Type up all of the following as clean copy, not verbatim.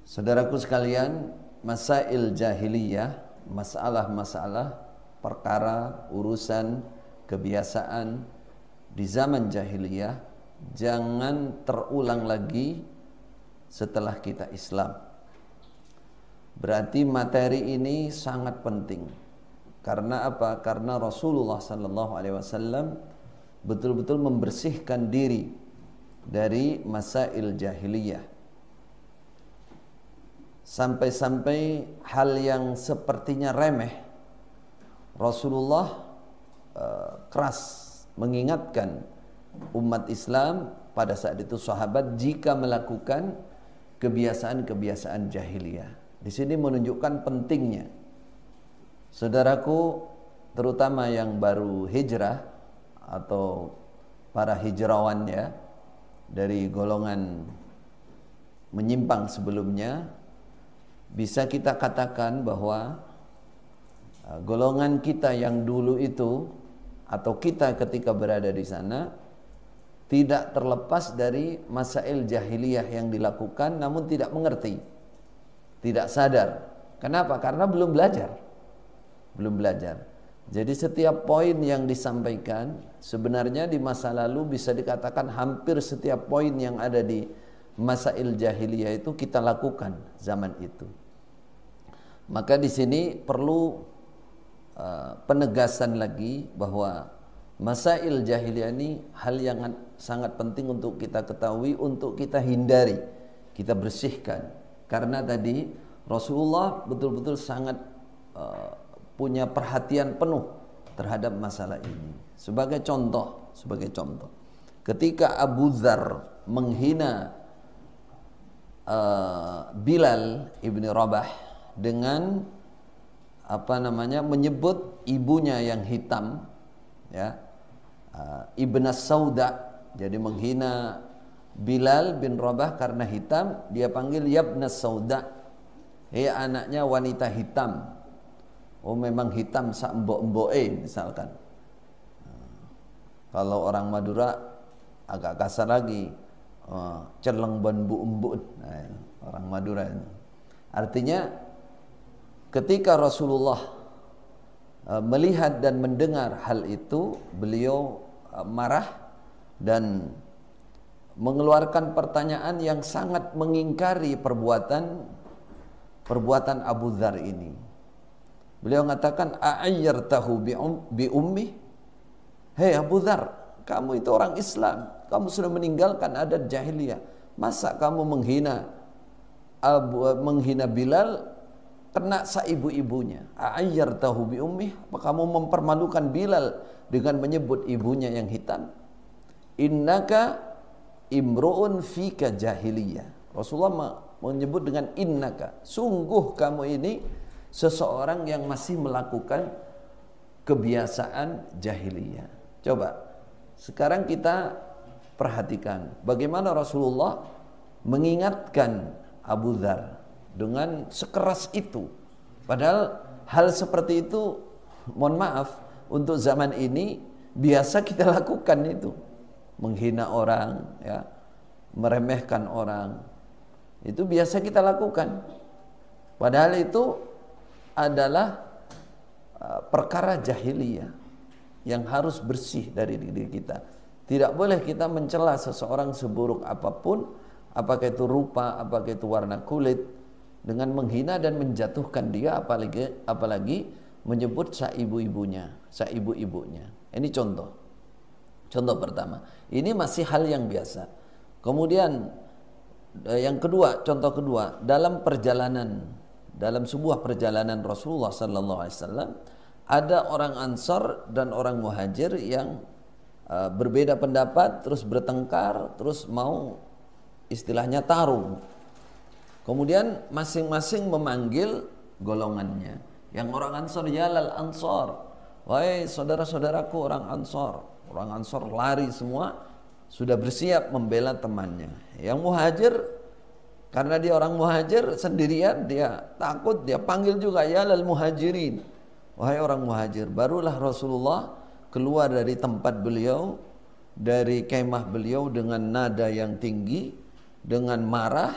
Saudaraku sekalian, masail jahiliyah, masalah-masalah, perkara, urusan, kebiasaan di zaman jahiliyah jangan terulang lagi setelah kita Islam. Berarti materi ini sangat penting. Karena apa? Karena Rasulullah sallallahu alaihi wasallam betul-betul membersihkan diri dari masail jahiliyah. Sampai-sampai hal yang sepertinya remeh, Rasulullah keras mengingatkan umat Islam pada saat itu sahabat jika melakukan kebiasaan-kebiasaan jahiliyah. Di sini menunjukkan pentingnya. Saudaraku, terutama yang baru hijrah atau para hijrawan ya, dari golongan menyimpang sebelumnya, bisa kita katakan bahwa golongan kita yang dulu itu atau kita ketika berada di sana tidak terlepas dari masail jahiliyah yang dilakukan namun tidak mengerti, tidak sadar. Kenapa? Karena belum belajar. Jadi setiap poin yang disampaikan sebenarnya di masa lalu bisa dikatakan hampir setiap poin yang ada di masail jahiliyah itu kita lakukan zaman itu. Maka di sini perlu penegasan lagi bahwa masail jahiliyah ini hal yang sangat penting untuk kita ketahui, untuk kita hindari, kita bersihkan. Karena tadi Rasulullah betul-betul sangat punya perhatian penuh terhadap masalah ini. Sebagai contoh, ketika Abu Dzar menghina Bilal ibni Rabah dengan menyebut ibunya yang hitam, ya, Ibnas Sauda. Jadi menghina Bilal bin Rabah karena hitam, dia panggil Yabnas Sauda, hei anaknya wanita hitam. Oh memang hitam sak mbok-mboke misalkan. Kalau orang Madura agak kasar lagi, celeng ban bu embut, orang Madura itu. Artinya ketika Rasulullah melihat dan mendengar hal itu, beliau marah dan mengeluarkan pertanyaan yang sangat mengingkari perbuatan Abu Dzar ini. Beliau mengatakan, a'ayyartahu bi ummi? Hei Abu Dzar, kamu itu orang Islam, kamu sudah meninggalkan adat jahiliyah. Masa kamu menghina Bilal kena saibu-ibunya? A'ayyartahu bi ummi? Apa kamu mempermalukan Bilal dengan menyebut ibunya yang hitam? Innaka imru'un fika jahiliyah. Rasulullah menyebut dengan innaka, sungguh kamu ini seseorang yang masih melakukan kebiasaan jahiliyah. Coba sekarang kita perhatikan bagaimana Rasulullah mengingatkan Abu Dzar dengan sekeras itu. Padahal hal seperti itu, mohon maaf, untuk zaman ini biasa kita lakukan itu. Menghina orang, ya, meremehkan orang. Itu biasa kita lakukan. Padahal itu adalah perkara jahiliyah yang harus bersih dari diri kita. Tidak boleh kita mencela seseorang seburuk apapun, apakah itu rupa, apakah itu warna kulit, dengan menghina dan menjatuhkan dia, apalagi menyebut saibu-ibunya. Ini contoh pertama. Ini masih hal yang biasa. Kemudian yang kedua, contoh kedua, dalam sebuah perjalanan Rasulullah sallallahu alaihi wasallam, ada orang Ansar dan orang Muhajir yang berbeda pendapat, terus bertengkar, terus mau istilahnya tarung. Kemudian masing-masing memanggil golongannya. Yang orang Ansar, ya lal Ansar, wahai saudara-saudaraku orang Ansar. Orang Ansar lari semua, sudah bersiap membela temannya. Yang Muhajir, karena dia orang Muhajir sendirian, dia takut, dia panggil juga ya lal muhajirin, wahai orang Muhajir. Barulah Rasulullah keluar dari tempat beliau, dari kemah beliau dengan nada yang tinggi, dengan marah,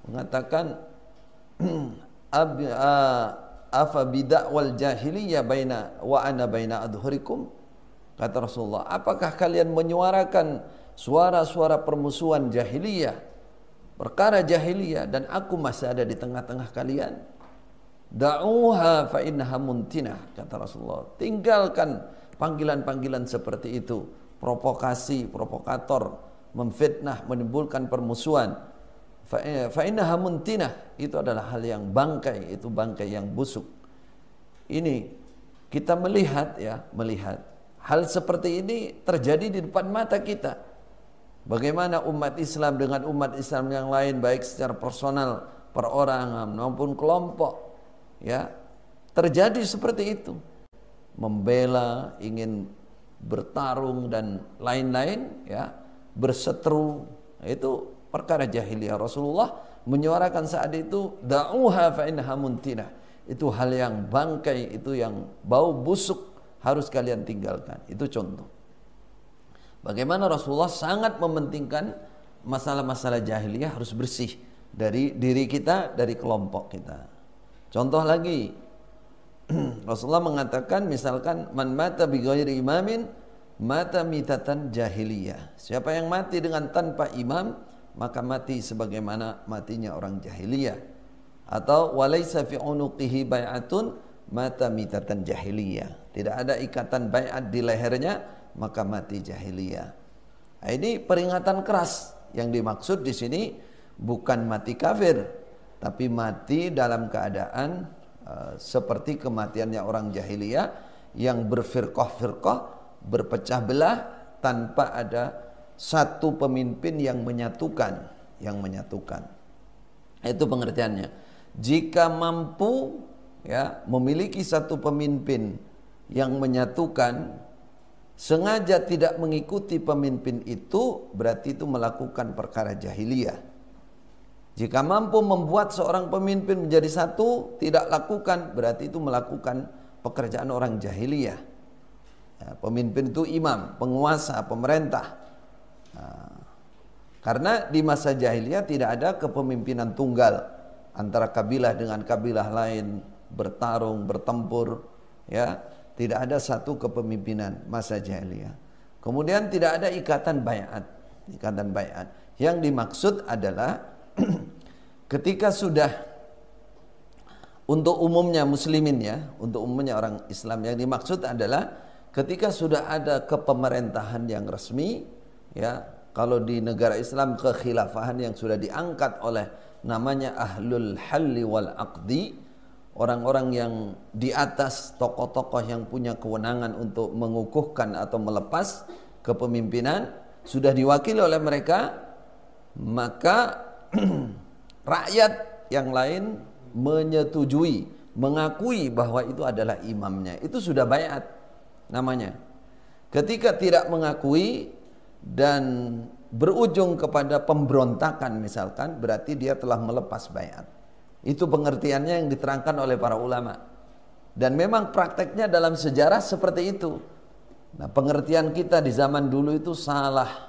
mengatakan afa bid'wal jahiliyah baina wa ana baina adhurikum. Kata Rasulullah, apakah kalian menyuarakan suara-suara permusuhan jahiliyah, perkara jahiliyah, dan aku masih ada di tengah-tengah kalian? Da'uha fa innaha muntinah, kata Rasulullah. Tinggalkan panggilan-panggilan seperti itu, provokasi, provokator, memfitnah, menimbulkan permusuhan. Fa innaha muntinah, itu adalah hal yang bangkai, itu bangkai yang busuk. Ini kita melihat hal seperti ini terjadi di depan mata kita. Bagaimana umat Islam dengan umat Islam yang lain, baik secara personal, perorangan maupun kelompok, ya, terjadi seperti itu. Membela, ingin bertarung dan lain-lain, ya, berseteru, itu perkara jahiliyah. Rasulullah menyuarakan saat itu, da'uha fa innaha muntinah. Itu hal yang bangkai, itu yang bau busuk, harus kalian tinggalkan. Itu contoh bagaimana Rasulullah sangat mementingkan masalah-masalah jahiliyah harus bersih dari diri kita, dari kelompok kita. Contoh lagi, Rasulullah mengatakan, misalkan man mata bi ghairi imamin mata mitatan jahiliyah. Siapa yang mati dengan tanpa imam, maka mati sebagaimana matinya orang jahiliyah. Atau walaisa fi unuqihi bai'atun mata mitatan jahiliyah. Tidak ada ikatan bai'at di lehernya, maka mati jahiliyah. Nah, ini peringatan keras. Yang dimaksud di sini bukan mati kafir, tapi mati dalam keadaan seperti kematiannya orang jahiliyah yang berfirqah-firqah, berpecah belah tanpa ada satu pemimpin yang menyatukan, Itu pengertiannya. Jika mampu, ya, memiliki satu pemimpin yang menyatukan, sengaja tidak mengikuti pemimpin itu, berarti itu melakukan perkara jahiliyah. Jika mampu membuat seorang pemimpin menjadi satu, tidak lakukan, berarti itu melakukan pekerjaan orang jahiliyah. Ya, pemimpin itu imam, penguasa, pemerintah. Nah, karena di masa jahiliyah tidak ada kepemimpinan tunggal antara kabilah dengan kabilah lain, bertarung, bertempur, ya. Tidak ada satu kepemimpinan masa jahiliyah. Kemudian tidak ada ikatan bai'at. Yang dimaksud adalah ketika sudah, untuk umumnya muslimin, ya, untuk umumnya orang Islam, yang dimaksud adalah ketika sudah ada kepemerintahan yang resmi, ya, kalau di negara Islam kekhilafahan yang sudah diangkat oleh namanya ahlul halli wal aqdi, orang-orang yang di atas, tokoh-tokoh yang punya kewenangan untuk mengukuhkan atau melepas kepemimpinan, sudah diwakili oleh mereka, maka rakyat yang lain menyetujui, mengakui bahwa itu adalah imamnya. Itu sudah bai'at namanya. Ketika tidak mengakui dan berujung kepada pemberontakan misalkan, berarti dia telah melepas bai'at. Itu pengertiannya yang diterangkan oleh para ulama. Dan memang prakteknya dalam sejarah seperti itu. Nah, pengertian kita di zaman dulu itu salah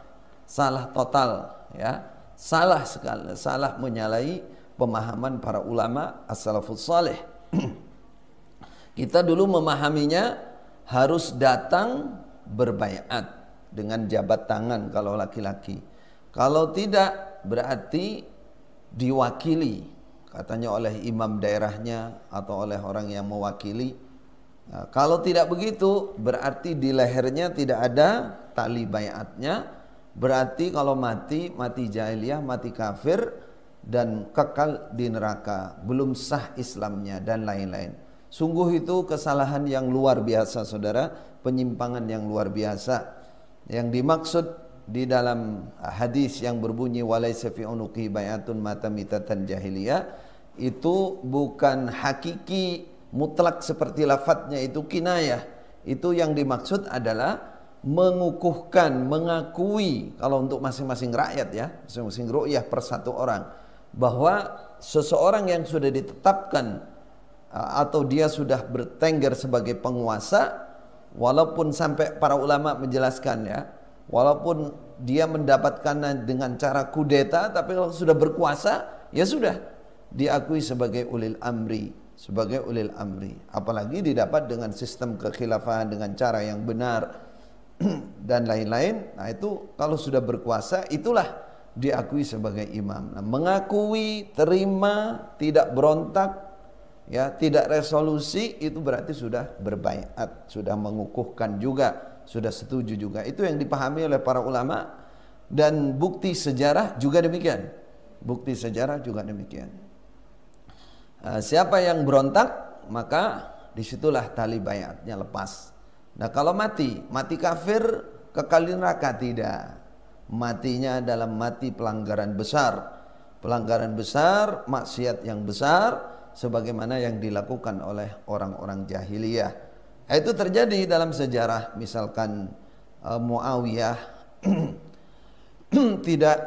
total, ya. Salah sekali, salah menyalahi pemahaman para ulama as-salafus salih. Kita dulu memahaminya harus datang berbaiat dengan jabat tangan kalau laki-laki. Kalau tidak, berarti diwakili, katanya oleh imam daerahnya atau oleh orang yang mewakili. Nah, kalau tidak begitu, berarti di lehernya tidak ada tali baiatnya. Berarti kalau mati jahiliyah, mati kafir, dan kekal di neraka, belum sah Islamnya, dan lain-lain. Sungguh itu kesalahan yang luar biasa, saudara, penyimpangan yang luar biasa. Yang dimaksud di dalam hadis yang berbunyi walaisa fi unuqi bai'atun mata mitatan jahiliyah, itu bukan hakiki mutlak seperti lafadznya, itu kinayah. Itu yang dimaksud adalah mengukuhkan, mengakui, kalau untuk masing-masing rakyat, ya, masing-masing ru'yah per satu orang, bahwa seseorang yang sudah ditetapkan atau dia sudah bertengger sebagai penguasa, walaupun sampai para ulama menjelaskan, ya, walaupun dia mendapatkannya dengan cara kudeta, tapi kalau sudah berkuasa, ya sudah, diakui sebagai ulil amri, apalagi didapat dengan sistem kekhilafahan dengan cara yang benar dan lain-lain. Nah, itu kalau sudah berkuasa itulah diakui sebagai imam. Nah, mengakui, terima, tidak berontak, ya, tidak resolusi, itu berarti sudah berbaiat, sudah mengukuhkan juga, sudah setuju juga. Itu yang dipahami oleh para ulama. Dan bukti sejarah juga demikian. Siapa yang berontak, maka disitulah tali baiatnya lepas. Nah, kalau mati kafir, kekal neraka, tidak. Matinya dalam mati pelanggaran besar, maksiat yang besar, sebagaimana yang dilakukan oleh orang-orang jahiliyah. Itu terjadi dalam sejarah. Misalkan Muawiyah tidak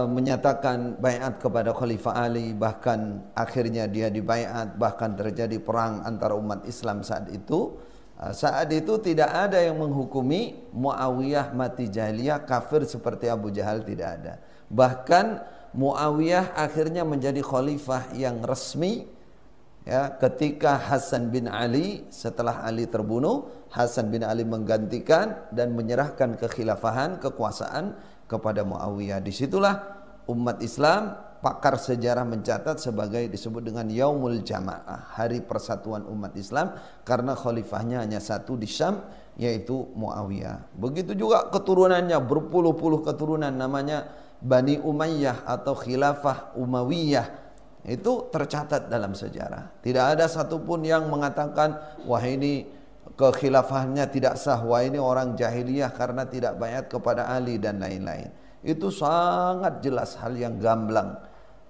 menyatakan baiat kepada Khalifah Ali, bahkan akhirnya dia dibaiat, bahkan terjadi perang antara umat Islam saat itu. Saat itu tidak ada yang menghukumi Muawiyah mati jahiliyah, kafir seperti Abu Jahal, tidak ada. Bahkan Muawiyah akhirnya menjadi khalifah yang resmi, ya, ketika Hasan bin Ali, setelah Ali terbunuh, Hasan bin Ali menggantikan dan menyerahkan kekhilafahan, kekuasaan kepada Muawiyah. Disitulah umat Islam, pakar sejarah mencatat sebagai disebut dengan Yaumul Jamaah, hari persatuan umat Islam, karena khalifahnya hanya satu di Syam, yaitu Muawiyah. Begitu juga keturunannya, berpuluh-puluh keturunan, namanya Bani Umayyah atau Khilafah Umayyah. Itu tercatat dalam sejarah. Tidak ada satupun yang mengatakan wah ini kekhilafahannya tidak sah, wah ini orang jahiliyah karena tidak baiat kepada Ali dan lain-lain. Itu sangat jelas, hal yang gamblang.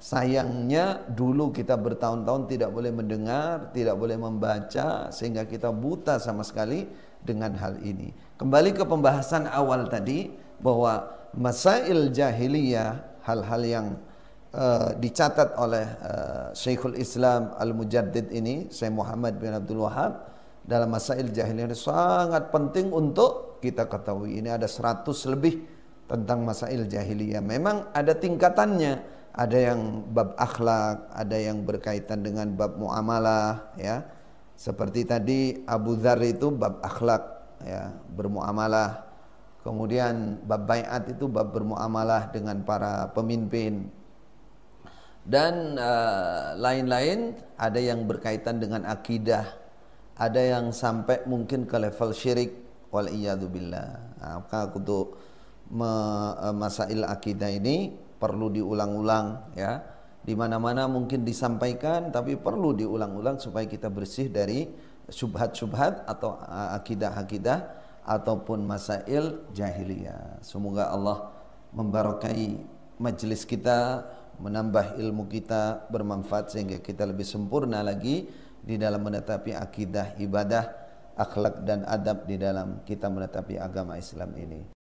Sayangnya dulu kita bertahun-tahun tidak boleh mendengar, tidak boleh membaca, sehingga kita buta sama sekali dengan hal ini. Kembali ke pembahasan awal tadi, bahwa masail jahiliyah, hal-hal yang dicatat oleh Syekhul Islam Al-Mujaddid ini, Syekh Muhammad bin Abdul Wahab, dalam masail jahiliyah ini sangat penting untuk kita ketahui. Ini ada 100 lebih tentang masail jahiliyah. Memang ada tingkatannya, ada yang bab akhlak, ada yang berkaitan dengan bab muamalah, ya. Seperti tadi Abu Dzar itu bab akhlak, ya, bermuamalah. Kemudian bab baiat itu bab bermuamalah dengan para pemimpin. Dan lain-lain, ada yang berkaitan dengan akidah, ada yang sampai mungkin ke level syirik, wal iyadzubillah. Maka untuk masail akidah ini perlu diulang-ulang, ya. Di mana-mana mungkin disampaikan, tapi perlu diulang-ulang supaya kita bersih dari syubhat-syubhat atau akidah-akidah ataupun masail jahiliyah. Semoga Allah memberkahi majelis kita, menambah ilmu kita bermanfaat sehingga kita lebih sempurna lagi di dalam menetapi akidah, ibadah, akhlak dan adab di dalam kita menetapi agama Islam ini.